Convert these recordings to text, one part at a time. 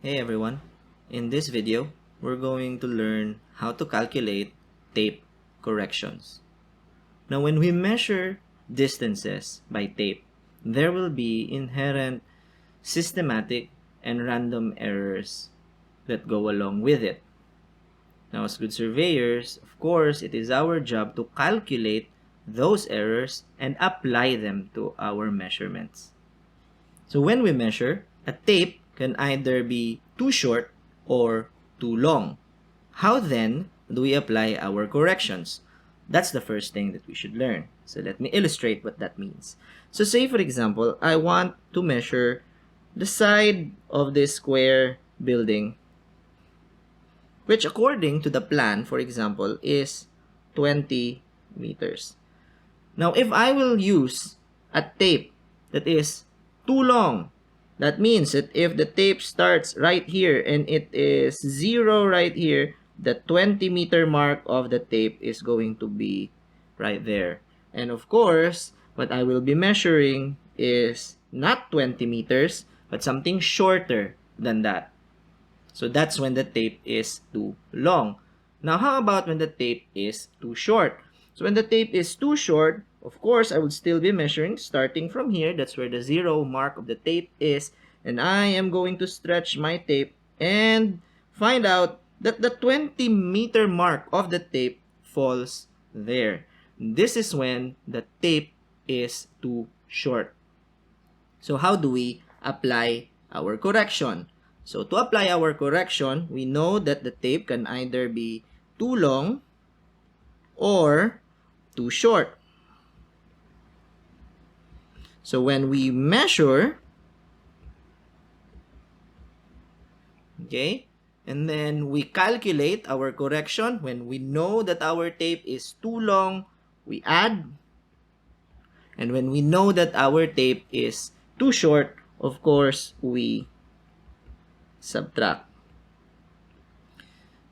Hey everyone, in this video, we're going to learn how to calculate tape corrections. Now when we measure distances by tape, there will be inherent systematic and random errors that go along with it. Now as good surveyors, of course, it is our job to calculate those errors and apply them to our measurements. So when we measure, a tape can either be too short or too long. How then do we apply our corrections? That's the first thing that we should learn. So let me illustrate what that means. So say for example, I want to measure the side of this square building, which according to the plan, for example, is 20 meters. Now if I will use a tape that is too long, that means that if the tape starts right here and it is 0 right here, the 20-meter mark of the tape is going to be right there. And of course, what I will be measuring is not 20 meters, but something shorter than that. So that's when the tape is too long. Now, how about when the tape is too short? So when the tape is too short, of course, I would still be measuring starting from here. That's where the 0 mark of the tape is. And I am going to stretch my tape and find out that the 20-meter mark of the tape falls there. This is when the tape is too short. So how do we apply our correction? So to apply our correction, we know that the tape can either be too long or too short. So when we measure, okay, and then we calculate our correction, when we know that our tape is too long, we add. And when we know that our tape is too short, of course, we subtract.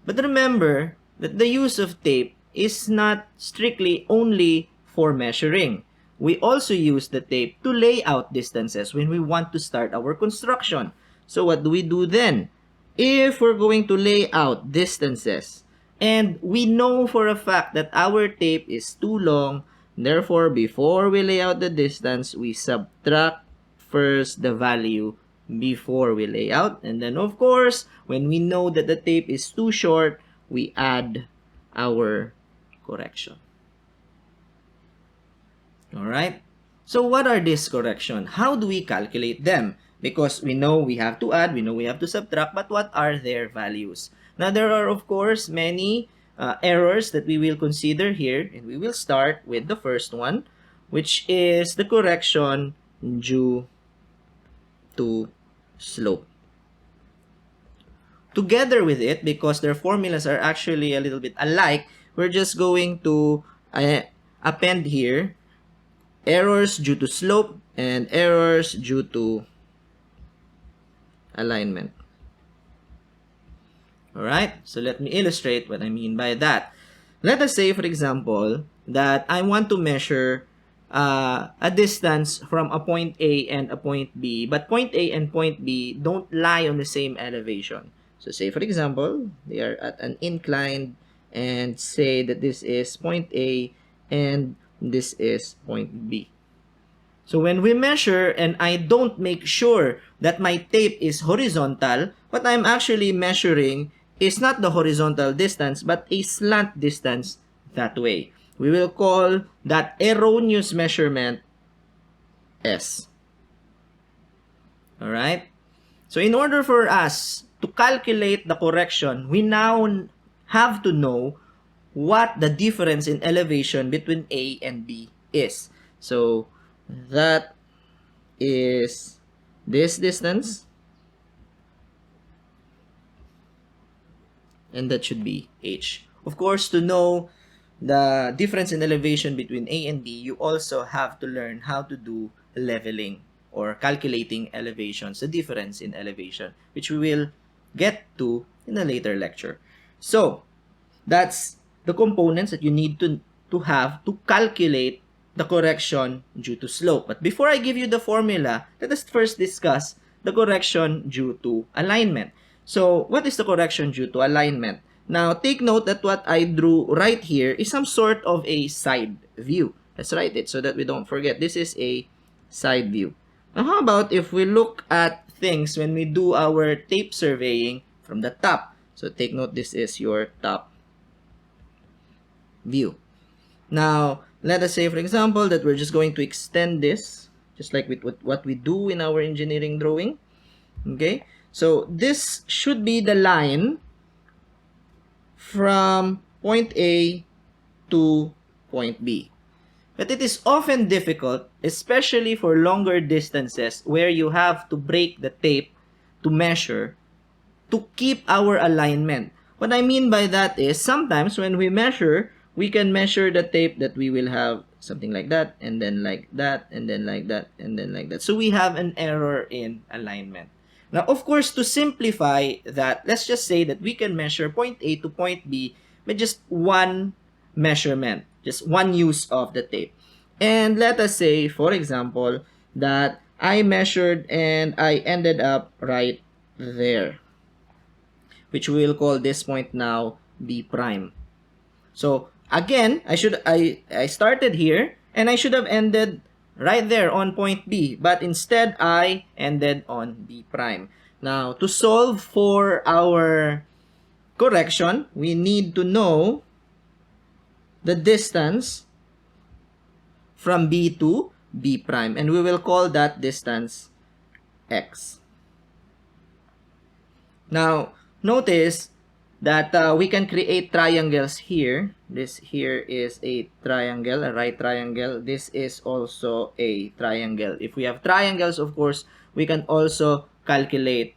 But remember that the use of tape is not strictly only for measuring. We also use the tape to lay out distances when we want to start our construction. So what do we do then? If we're going to lay out distances and we know for a fact that our tape is too long, therefore before we lay out the distance, we subtract first the value before we lay out. And then of course, when we know that the tape is too short, we add our correction. Alright? So what are these corrections? How do we calculate them? Because we know we have to add, we know we have to subtract, but what are their values? Now there are of course many errors that we will consider here, and we will start with the first one, which is the correction due to slope. Together with it, because their formulas are actually a little bit alike, we're just going to append here errors due to slope and errors due to alignment. Alright, so let me illustrate what I mean by that. Let us say, for example, that I want to measure a distance from a point A and a point B, but point A and point B don't lie on the same elevation. So say, for example, they are at an incline, and say that this is point A and this is point B. So when we measure and I don't make sure that my tape is horizontal, what I'm actually measuring is not the horizontal distance, but a slant distance that way. We will call that erroneous measurement S. Alright? So in order for us to calculate the correction, we now have to know what the difference in elevation between A and B is. So that is this distance, and that should be H. Of course, to know the difference in elevation between A and B, you also have to learn how to do leveling or calculating elevations, the difference in elevation, which we will get to in a later lecture. So that's the components that you need to have to calculate the correction due to slope. But before I give you the formula, let us first discuss the correction due to alignment. So, what is the correction due to alignment? Now, take note that what I drew right here is some sort of a side view. Let's write it so that we don't forget. This is a side view. Now, how about if we look at things when we do our tape surveying from the top? So, take note, this is your top view. Now, let us say, for example, that we're just going to extend this, just like with what we do in our engineering drawing. Okay? So, this should be the line from point A to point B. But it is often difficult, especially for longer distances where you have to break the tape to measure to keep our alignment. What I mean by that is sometimes when we measure, we can measure the tape that we will have something like that, and then like that, and then like that, and then like that. So we have an error in alignment. Now, of course, to simplify that, let's just say that we can measure point A to point B with just one measurement, just one use of the tape. And let us say, for example, that I measured and I ended up right there, which we will call this point now B prime. So again, I started here and I should have ended right there on point B, but instead I ended on B prime. Now, to solve for our correction, we need to know the distance from B to B prime, and we will call that distance X. Now, notice that we can create triangles here. This here is a triangle, a right triangle. This is also a triangle. If we have triangles, of course, we can also calculate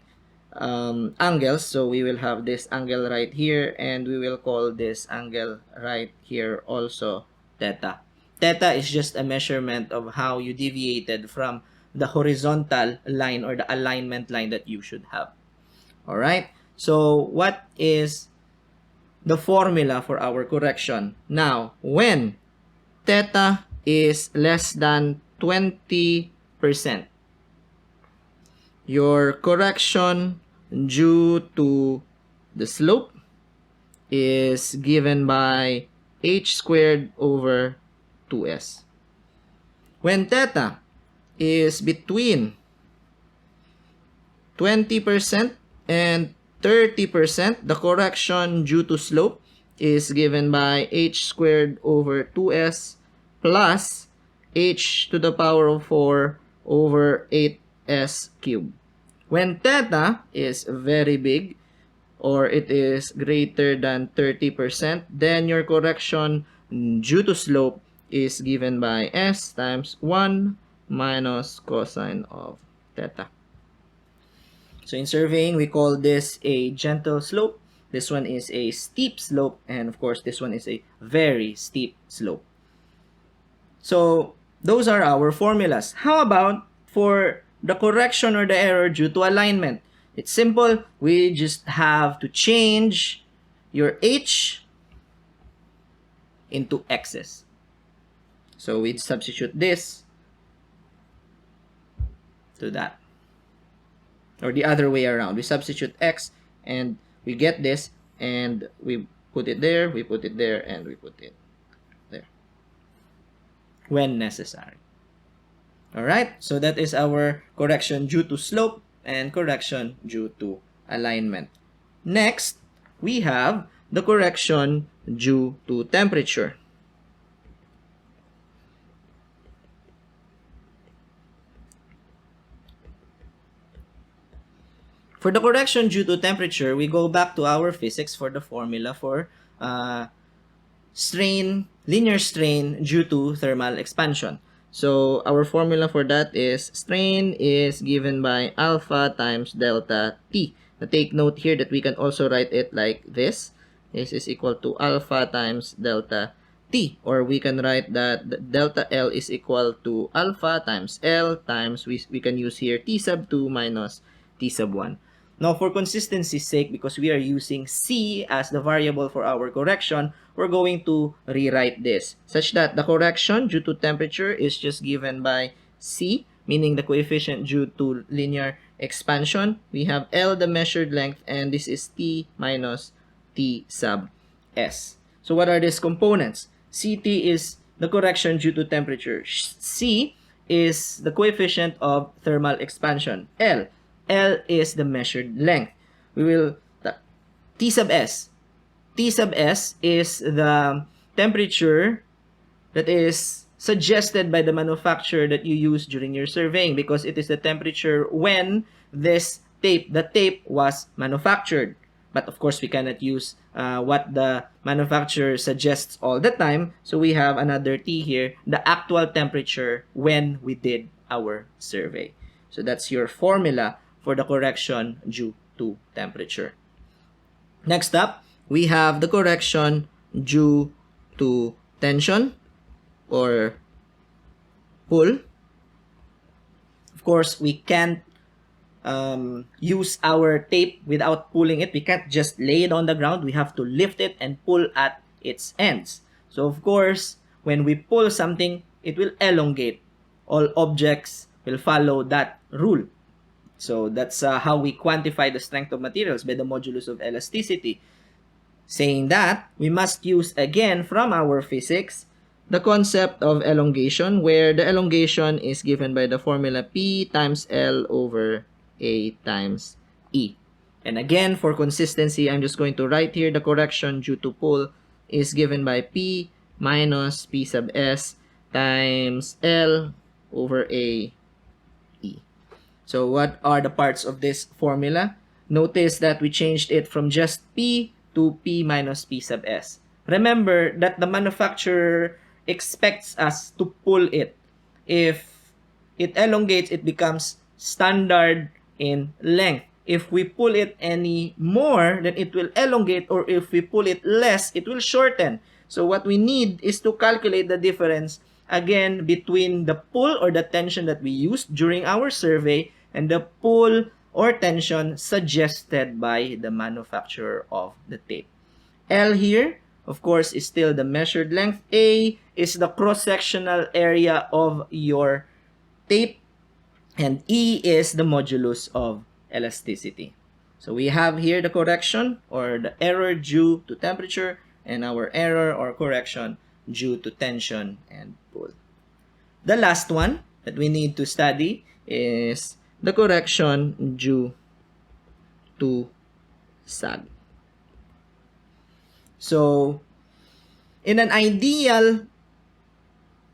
angles. So we will have this angle right here, and we will call this angle right here also theta. Theta is just a measurement of how you deviated from the horizontal line or the alignment line that you should have. Alright? So, what is the formula for our correction? Now, when theta is less than 20%, your correction due to the slope is given by h squared over 2s. When theta is between 20% and 30%, the correction due to slope is given by h squared over 2s plus h to the power of 4 over 8s cubed. When theta is very big, or it is greater than 30%, then your correction due to slope is given by s times 1 minus cosine of theta. So in surveying, we call this a gentle slope. This one is a steep slope. And of course, this one is a very steep slope. So those are our formulas. How about for the correction or the error due to alignment? It's simple. We just have to change your h into x's. So we substitute this to that. Or the other way around. We substitute x and we get this and we put it there, we put it there, and we put it there when necessary. Alright, so that is our correction due to slope and correction due to alignment. Next, we have the correction due to temperature. For the correction due to temperature, we go back to our physics for the formula for linear strain due to thermal expansion. So our formula for that is strain is given by alpha times delta T. Now take note here that we can also write it like this. This is equal to alpha times delta T. Or we can write that delta L is equal to alpha times L times, we can use here T sub 2 minus T sub 1. Now, for consistency's sake, because we are using C as the variable for our correction, we're going to rewrite this such that the correction due to temperature is just given by C meaning the coefficient due to linear expansion. We have L, the measured length, and this is T minus T sub S. So what are these components? Ct is the correction due to temperature. C is the coefficient of thermal expansion. L is the measured length. We will T sub S. T sub S is the temperature that is suggested by the manufacturer that you use during your surveying, because it is the temperature when the tape was manufactured. But of course, we cannot use what the manufacturer suggests all the time. So we have another T here, the actual temperature when we did our survey. So that's your formula for the correction due to temperature. Next up, we have the correction due to tension or pull. Of course, we can't use our tape without pulling it. We can't just lay it on the ground. We have to lift it and pull at its ends. So of course, when we pull something, it will elongate. All objects will follow that rule. So that's how we quantify the strength of materials, by the modulus of elasticity. Saying that, we must use again from our physics the concept of elongation, where the elongation is given by the formula P times L over A times E. And again, for consistency, I'm just going to write here the correction due to pull is given by P minus P sub S times L over A E. So what are the parts of this formula? Notice that we changed it from just P to P minus P sub S. Remember that the manufacturer expects us to pull it. If it elongates, it becomes standard in length. If we pull it any more, then it will elongate, or if we pull it less, it will shorten. So what we need is to calculate the difference again between the pull or the tension that we used during our survey and the pull or tension suggested by the manufacturer of the tape. L here, of course, is still the measured length. A is the cross-sectional area of your tape. And E is the modulus of elasticity. So we have here the correction or the error due to temperature and our error or correction due to tension and pull. The last one that we need to study is the correction due to sag. So, in an ideal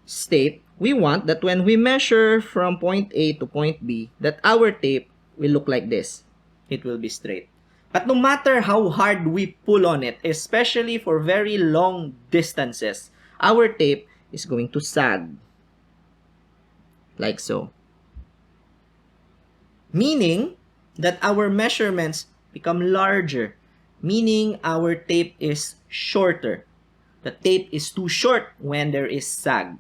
state, we want that when we measure from point A to point B, that our tape will look like this. It will be straight. But no matter how hard we pull on it, especially for very long distances, our tape is going to sag. Like so. Meaning that our measurements become larger. Meaning our tape is shorter. The tape is too short when there is sag.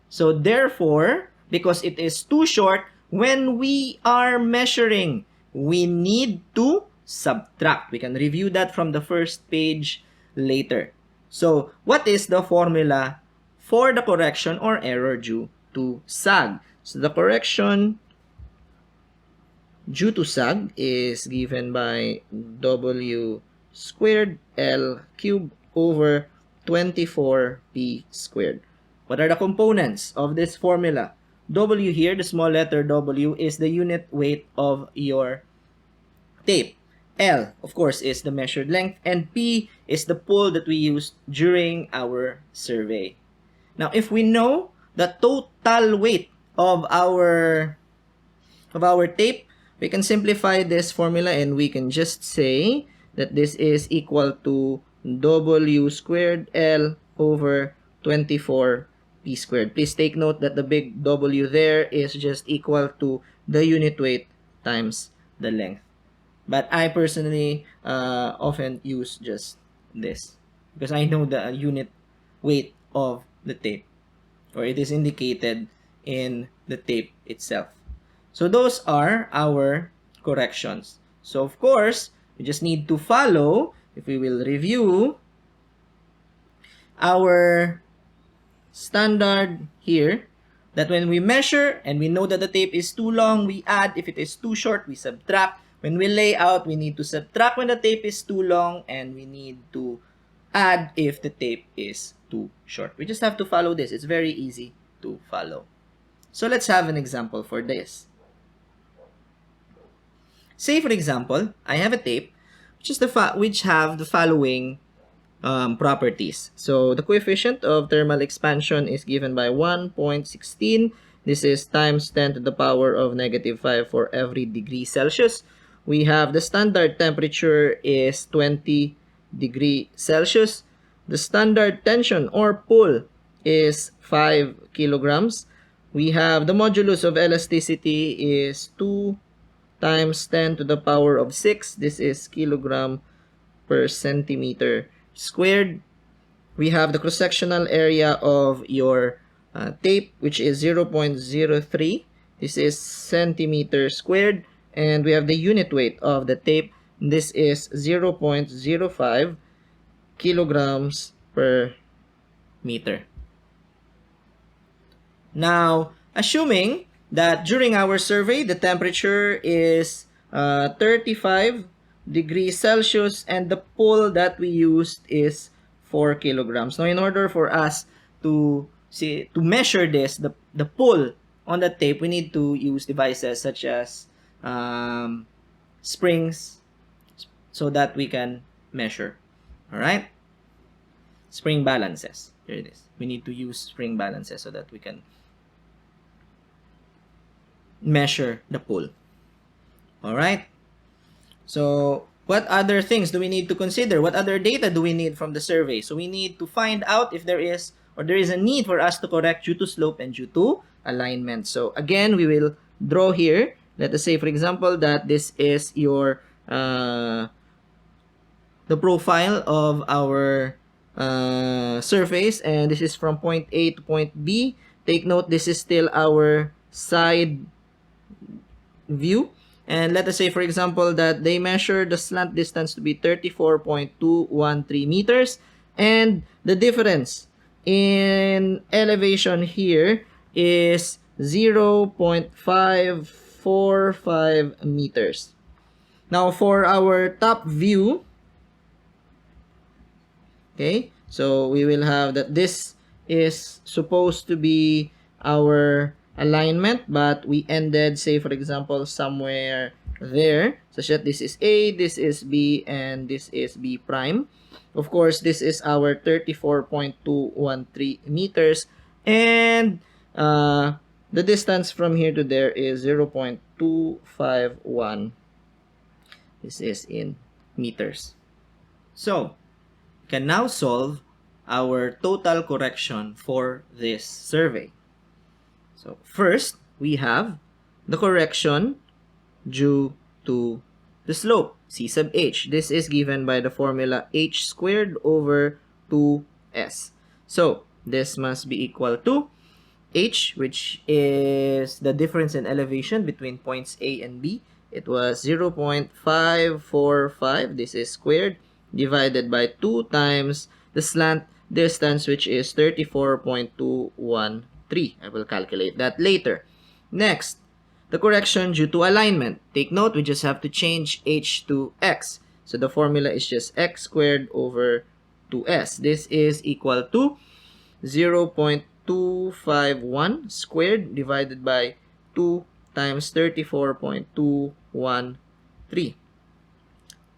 So therefore, because it is too short, when we are measuring, we need to subtract. We can review that from the first page later. So what is the formula for the correction or error due to sag? So the correction due to sag is given by W squared L cubed over 24P squared. What are the components of this formula? W here, the small letter W, is the unit weight of your tape. L, of course, is the measured length. And P is the pull that we used during our survey. Now, if we know the total weight of our tape, we can simplify this formula and we can just say that this is equal to W squared L over 24P squared. Please take note that the big W there is just equal to the unit weight times the length. But I personally often use just this because I know the unit weight of the tape, or it is indicated in the tape itself. So those are our corrections. So of course, we just need to follow, if we will review, our standard here, that when we measure and we know that the tape is too long, we add. If it is too short, we subtract. When we lay out, we need to subtract when the tape is too long, and we need to add if the tape is too short. We just have to follow this. It's very easy to follow. So let's have an example for this. Say, for example, I have a tape which have the following properties. So the coefficient of thermal expansion is given by 1.16. This is times 10 to the power of -5 for every degree Celsius. We have the standard temperature is 20 degree Celsius. The standard tension or pull is 5 kilograms. We have the modulus of elasticity is 2 times 10 to the power of 6. This is kilogram per centimeter squared. We have the cross-sectional area of your tape, which is 0.03. This is centimeter squared. And we have the unit weight of the tape. This is 0.05 kilograms per meter. Now, assuming that during our survey, the temperature is 35 degrees Celsius and the pull that we used is 4 kilograms. Now, in order for us to measure this, the pull on the tape, we need to use devices such as springs so that we can measure. All right? Spring balances. Here it is. We need to use spring balances so that we can measure the pull. All right? So, what other things do we need to consider? What other data do we need from the survey? So, we need to find out if there is a need for us to correct due to slope and due to alignment. So, again, we will draw here. Let us say, for example, that this is your the profile of our surface, and this is from point A to point B. Take note, this is still our side view. And let us say, for example, that they measure the slant distance to be 34.213 meters. And the difference in elevation here is 0.545 meters. Now, for our top view, okay, so we will have that this is supposed to be our alignment, but we ended, say, for example, somewhere there, such that this is A, this is B, and this is B prime. Of course, this is our 34.213 meters, and the distance from here to there is 0.251. This is in meters. So, we can now solve our total correction for this survey. So, first, we have the correction due to the slope, C sub h. This is given by the formula h squared over 2s. So, this must be equal to h, which is the difference in elevation between points A and B. It was 0.545. This is squared divided by 2 times the slant distance, which is 34.213. I will calculate that later. Next, the correction due to alignment. Take note, we just have to change h to x. So the formula is just x squared over 2s. This is equal to 0.251 squared divided by 2 times 34.213.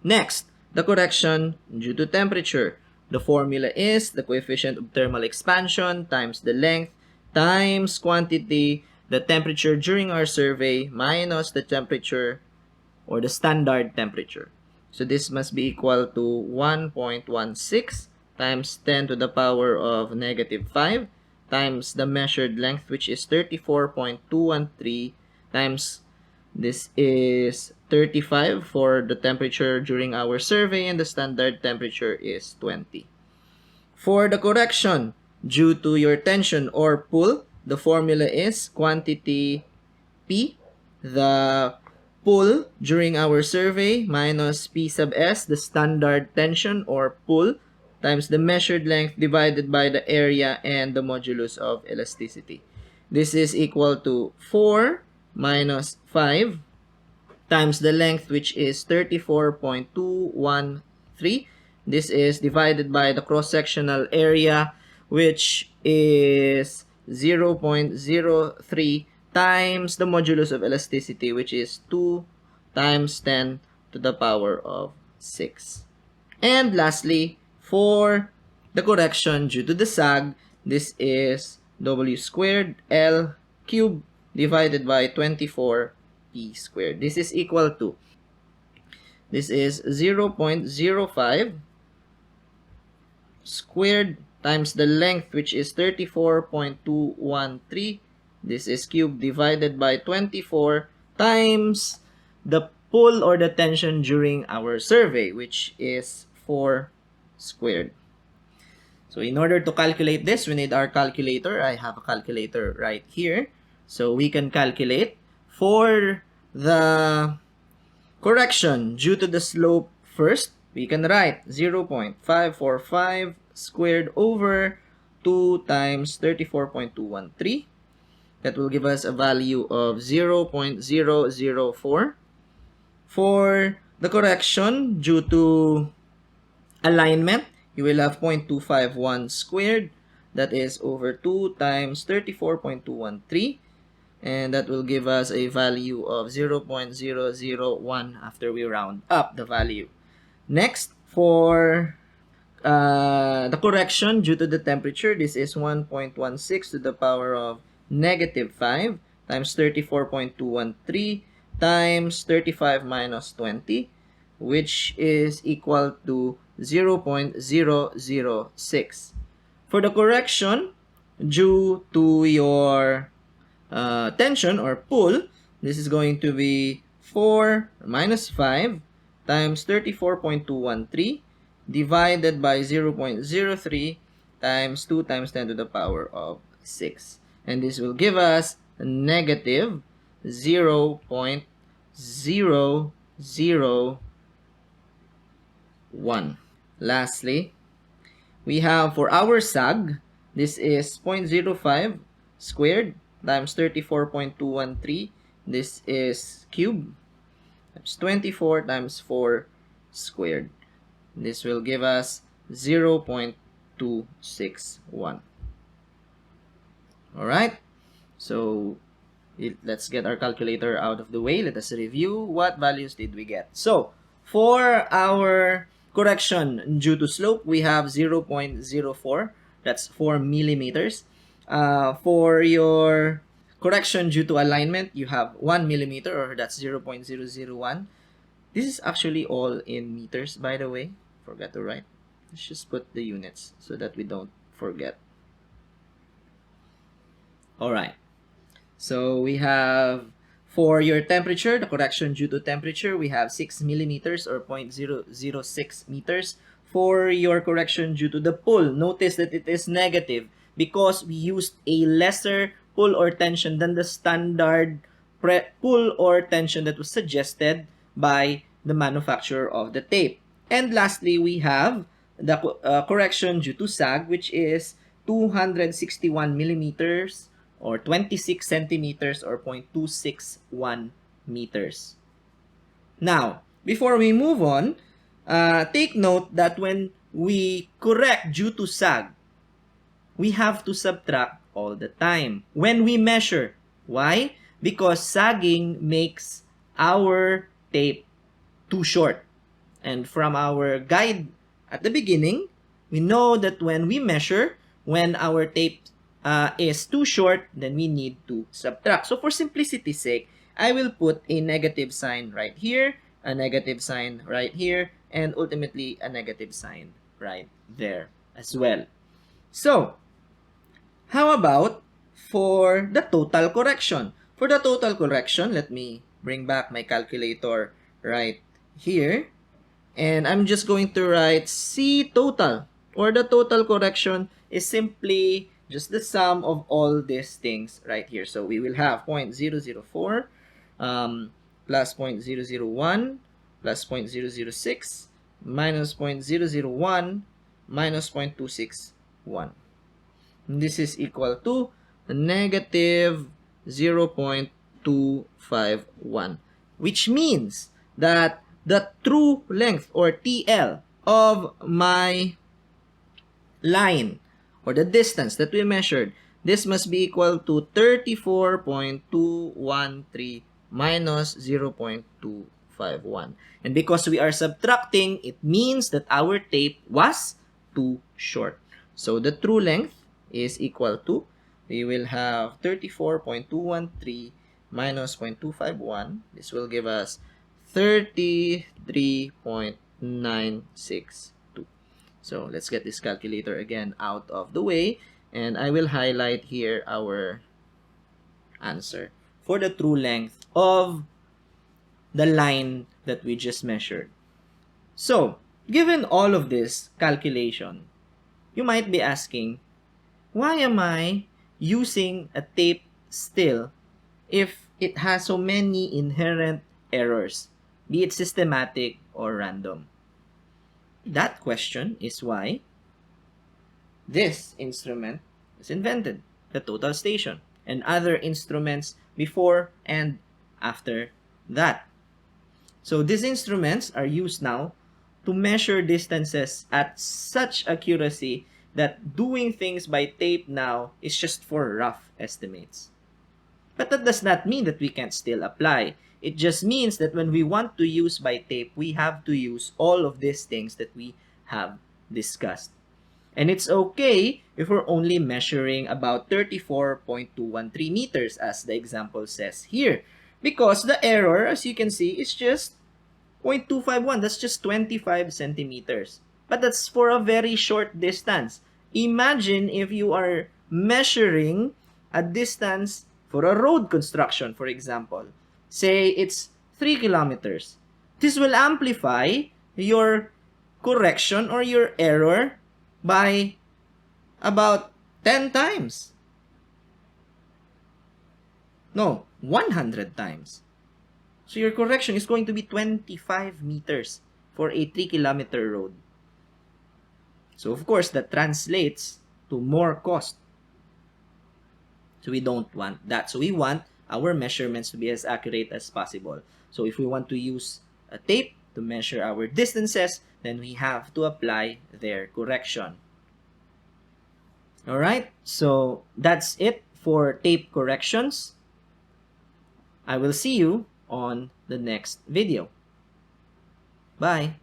Next, the correction due to temperature. The formula is the coefficient of thermal expansion times the length times quantity, the temperature during our survey, minus the temperature or the standard temperature. So this must be equal to 1.16 times 10 to the power of -5 times the measured length, which is 34.213 times this is 35 for the temperature during our survey, and the standard temperature is 20. For the correction due to your tension or pull, the formula is quantity P, the pull during our survey, minus P sub S, the standard tension or pull, times the measured length divided by the area and the modulus of elasticity. This is equal to 4 minus 5 times the length, which is 34.213. This is divided by the cross-sectional area, which is 0.03 times the modulus of elasticity, which is 2 times 10 to the power of 6. And lastly, for the correction due to the sag, this is W squared L cubed divided by 24 P squared. This is equal to, this is 0.05 squared times the length, which is 34.213. This is cubed divided by 24 times the pull or the tension during our survey, which is 4 squared. So in order to calculate this, we need our calculator. I have a calculator right here. So we can calculate for the correction due to the slope first. We can write 0.545 squared over 2 times 34.213. That will give us a value of 0.004. For the correction due to alignment, you will have 0.251 squared. That is over 2 times 34.213. And that will give us a value of 0.001 after we round up the value. Next, for the correction due to the temperature, this is 1.16 to the power of negative 5 times 34.213 times 35 minus 20, which is equal to 0.006. For the correction due to your tension or pull, this is going to be 4 minus 5 times 34.213 divided by 0.03 times 2 times 10 to the power of 6. And this will give us a negative 0.001. Lastly, we have for our sag, this is 0.05 squared times 34.213. This is cube times 24 times 4 squared. This will give us 0.261. Alright, so let's get our calculator out of the way. Let us review what values did we get. So, for our correction due to slope, we have 0.04. That's 4 millimeters. For your correction due to alignment, you have 1 millimeter, or that's 0.001. This is actually all in meters, by the way. Forgot to write. Let's just put the units so that we don't forget. Alright. So we have, for your temperature, the correction due to temperature, we have 6 millimeters or 0.006 meters. For your correction due to the pull, notice that it is negative because we used a lesser pull or tension than the standard pull or tension that was suggested by the manufacturer of the tape. And lastly, we have the correction due to sag, which is 261 millimeters or 26 centimeters or 0.261 meters. Now, before we move on, take note that when we correct due to sag, we have to subtract all the time when we measure. Why? Because sagging makes our tape too short. And from our guide at the beginning, we know that when we measure, when our tape is too short, then we need to subtract. So for simplicity's sake, I will put a negative sign right here, a negative sign right here, and ultimately a negative sign right there as well. So, how about for the total correction? For the total correction, let me bring back my calculator right here. And I'm just going to write C total, or the total correction is simply just the sum of all these things right here. So we will have 0.004 plus 0.001 plus 0.006 minus 0.001 minus 0.261. This is equal to negative 0.251, which means that the true length or TL of my line or the distance that we measured, this must be equal to 34.213 minus 0.251. And because we are subtracting, it means that our tape was too short. So the true length is equal to, we will have 34.213 minus 0.251. This will give us 33.962. So let's get this calculator again out of the way, and I will highlight here our answer for the true length of the line that we just measured. So, given all of this calculation, you might be asking, why am I using a tape still if it has so many inherent errors, be it systematic or random? That question is why this instrument was invented, the total station, and other instruments before and after that. So these instruments are used now to measure distances at such accuracy that doing things by tape now is just for rough estimates. But that does not mean that we can't still apply. It just means that when we want to use by tape, we have to use all of these things that we have discussed. And it's okay if we're only measuring about 34.213 meters, as the example says here. Because the error, as you can see, is just 0.251. That's just 25 centimeters. But that's for a very short distance. Imagine if you are measuring a distance for a road construction, for example. Say it's 3 kilometers. This will amplify your correction or your error by about 10 times. No, 100 times. So your correction is going to be 25 meters for a 3-kilometer road. So of course, that translates to more cost. So we don't want that. So we want our measurements to be as accurate as possible. So if we want to use a tape to measure our distances, then we have to apply their correction. Alright, so that's it for tape corrections. I will see you on the next video. Bye!